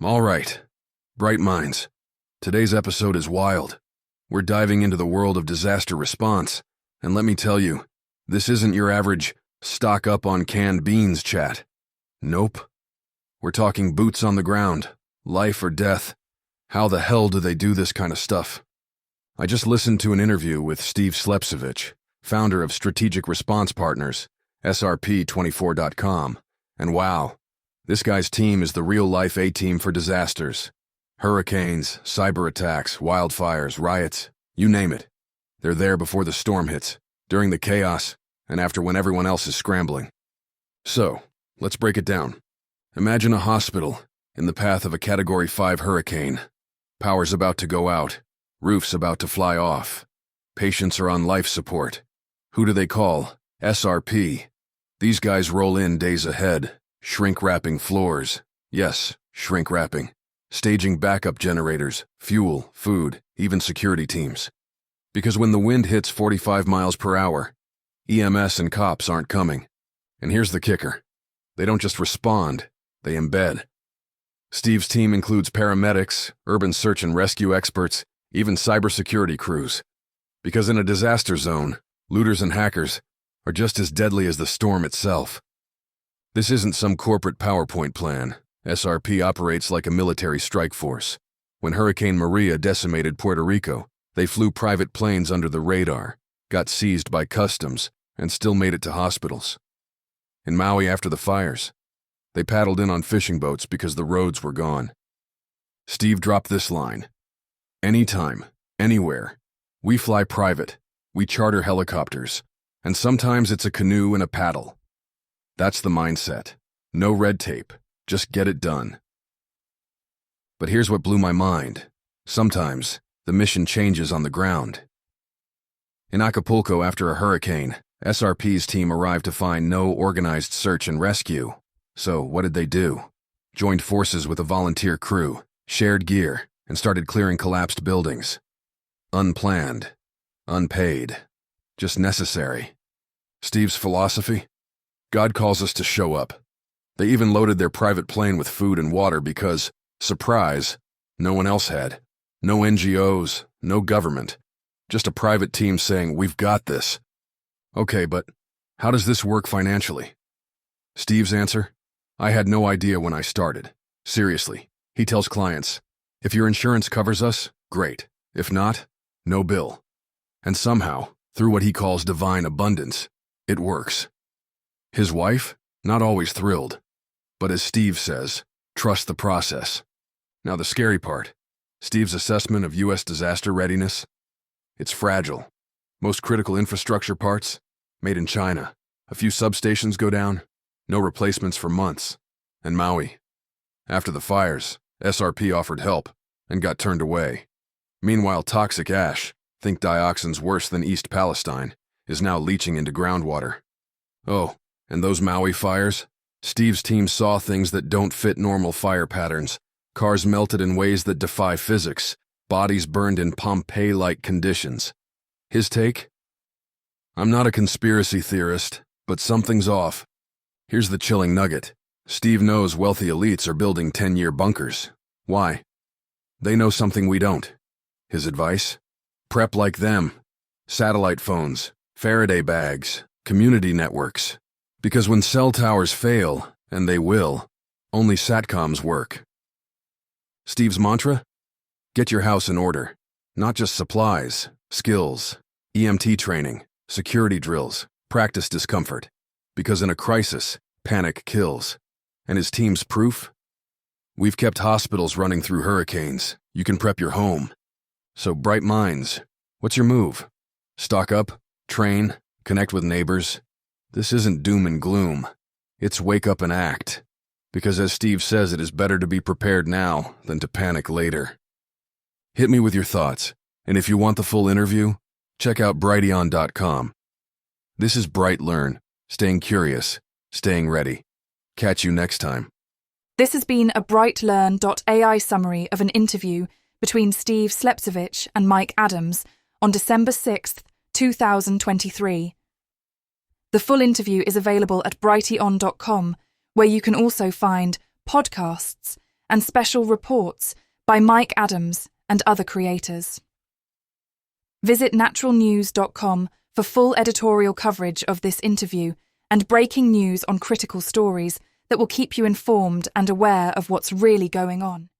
All right, bright minds. Today's episode is wild. We're diving into the world of disaster response, and let me tell you, this isn't your average stock up on canned beans chat. Nope. We're talking boots on the ground, life or death. How the hell do they do this kind of stuff? I just listened to an interview with Steve Slepcevic, founder of Strategic Response Partners, SRP24.com, and wow, this guy's team is the real-life A-team for disasters. Hurricanes, cyber attacks, wildfires, riots, you name it. They're there before the storm hits, during the chaos, and after when everyone else is scrambling. So, let's break it down. Imagine a hospital in the path of a Category 5 hurricane. Power's about to go out, roof's about to fly off. Patients are on life support. Who do they call? SRP. These guys roll in days ahead, shrink-wrapping floors. Yes, shrink-wrapping. Staging backup generators, fuel, food, even security teams. Because when the wind hits 45 miles per hour, EMS and cops aren't coming. And here's the kicker. They don't just respond, they embed. Steve's team includes paramedics, urban search and rescue experts, even cybersecurity crews. Because in a disaster zone, looters and hackers are just as deadly as the storm itself. This isn't some corporate PowerPoint plan. SRP operates like a military strike force. When Hurricane Maria decimated Puerto Rico, they flew private planes under the radar, got seized by customs, and still made it to hospitals. In Maui after the fires, they paddled in on fishing boats because the roads were gone. Steve dropped this line. Anytime, anywhere, we fly private, we charter helicopters, and sometimes it's a canoe and a paddle. That's the mindset. No red tape. Just get it done. But here's what blew my mind. Sometimes, the mission changes on the ground. In Acapulco after a hurricane, SRP's team arrived to find no organized search and rescue. So, what did they do? Joined forces with a volunteer crew, shared gear, and started clearing collapsed buildings. Unplanned. Unpaid. Just necessary. Steve's philosophy? God calls us to show up. They even loaded their private plane with food and water because, surprise, no one else had. No NGOs, no government. Just a private team saying, we've got this. Okay, but how does this work financially? Steve's answer? I had no idea when I started. Seriously, he tells clients, if your insurance covers us, great. If not, no bill. And somehow, through what he calls divine abundance, it works. His wife? Not always thrilled. But as Steve says, trust the process. Now the scary part, Steve's assessment of U.S. disaster readiness? It's fragile. Most critical infrastructure parts, made in China. A few substations go down, no replacements for months. And Maui. After the fires, SRP offered help and got turned away. Meanwhile, toxic ash, think dioxins worse than East Palestine, is now leaching into groundwater. Oh, and those Maui fires? Steve's team saw things that don't fit normal fire patterns. Cars melted in ways that defy physics. Bodies burned in Pompeii-like conditions. His take? I'm not a conspiracy theorist, but something's off. Here's the chilling nugget. Steve knows wealthy elites are building 10-year bunkers. Why? They know something we don't. His advice? Prep like them. Satellite phones, Faraday bags, community networks. Because when cell towers fail, and they will, only SATCOMs work. Steve's mantra? Get your house in order. Not just supplies, skills, EMT training, security drills, practice discomfort. Because in a crisis, panic kills. And his team's proof? We've kept hospitals running through hurricanes. You can prep your home. So bright minds, what's your move? Stock up, train, connect with neighbors. This isn't doom and gloom. It's wake up and act. Because as Steve says, it is better to be prepared now than to panic later. Hit me with your thoughts, and if you want the full interview, check out brighteon.com. This is BrightLearn, staying curious, staying ready. Catch you next time. This has been a BrightLearn.ai summary of an interview between Steve Slepcevic and Mike Adams on December 6th, 2023. The full interview is available at brighteon.com, where you can also find podcasts and special reports by Mike Adams and other creators. Visit naturalnews.com for full editorial coverage of this interview and breaking news on critical stories that will keep you informed and aware of what's really going on.